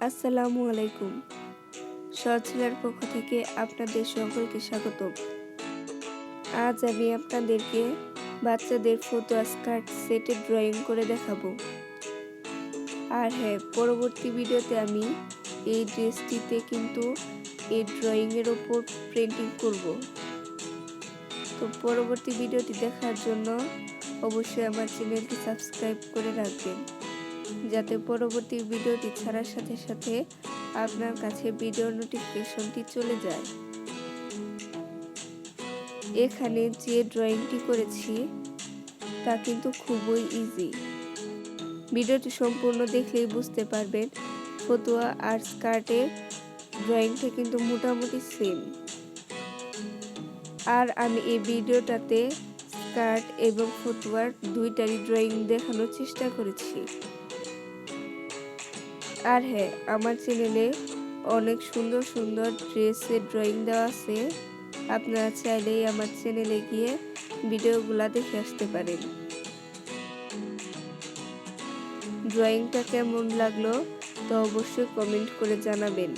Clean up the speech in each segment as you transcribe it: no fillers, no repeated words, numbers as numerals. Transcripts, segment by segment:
আসসালামু আলাইকুম। সহজের পক্ষ থেকে আপনাদের সকলকে স্বাগতম। আজ আমি আপনাদেরকে বাচ্চাদের ফতুয়া স্কার্ট সেটের ড্রয়িং করে দেখাবো। আর হ্যাঁ, পরবর্তী ভিডিওতে আমি এই ড্রেসটিতে কিন্তু এই ড্রয়িংয়ের ওপর প্রিন্টিং করব। তো পরবর্তী ভিডিওটি দেখার জন্য অবশ্যই আমার চ্যানেলটি সাবস্ক্রাইব করে রাখবেন, যাতে পরবর্তী ভিডিওটি ছাড়ার সাথে সাথে আপনার কাছে ভিডিও নোটিফিকেশনটি চলে যায়। এখানে যে ড্রয়িংটি করেছি তা কিন্তু খুবই ইজি। ভিডিওটি সম্পূর্ণ দেখলেই বুঝতে পারবেন ফতুয়া আর স্কার্টের ড্রয়িংটা কিন্তু মোটামুটি সেম। আর আমি এই ভিডিওটাতে স্কার্ট এবং ফতুয়ার দুইটারই ড্রয়িং দেখানোর চেষ্টা করেছি। আর হ্যাঁ, আমার চ্যানেলে অনেক সুন্দর সুন্দর ড্রেসের ড্রয়িং দেওয়া আছে। আপনারা চাইলেই আমার চ্যানেলে গিয়ে ভিডিওগুলো দেখে আসতে পারেন। ড্রয়িংটা কেমন লাগলো তো অবশ্যই কমেন্ট করে জানাবেন।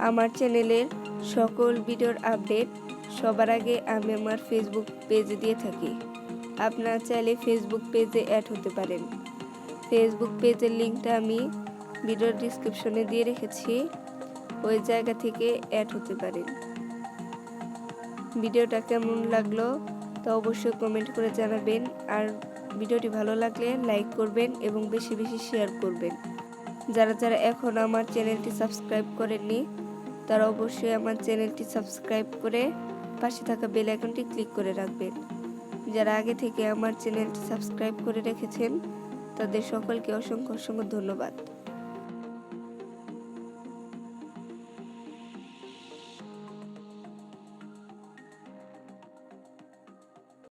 আমার চ্যানেলের সকল ভিডিওর আপডেট সবার আগে আমি আমার ফেসবুক পেজে দিয়ে থাকি। আপনারা চাইলে ফেসবুক পেজে অ্যাড হতে পারেন। ফেসবুক পেজের লিঙ্কটা আমি ভিডিওর ডেসক্রিপশনে দিয়ে রেখেছি, ওই জায়গা থেকে অ্যাড হতে পারেন। ভিডিওটা কেমন লাগলো তা অবশ্যই কমেন্ট করে জানাবেন। আর ভিডিওটি ভালো লাগলে লাইক করবেন এবং বেশি বেশি শেয়ার করবেন। যারা যারা এখন আমার চ্যানেলটি সাবস্ক্রাইব করেননি তারা অবশ্যই আমার চ্যানেলটি সাবস্ক্রাইব করে পাশে থাকা বেল আইকনটি ক্লিক করে রাখবেন। যারা আগে থেকে আমার চ্যানেলটি সাবস্ক্রাইব করে রেখেছেন তাদের সকলকে অসংখ্য ধন্যবাদ।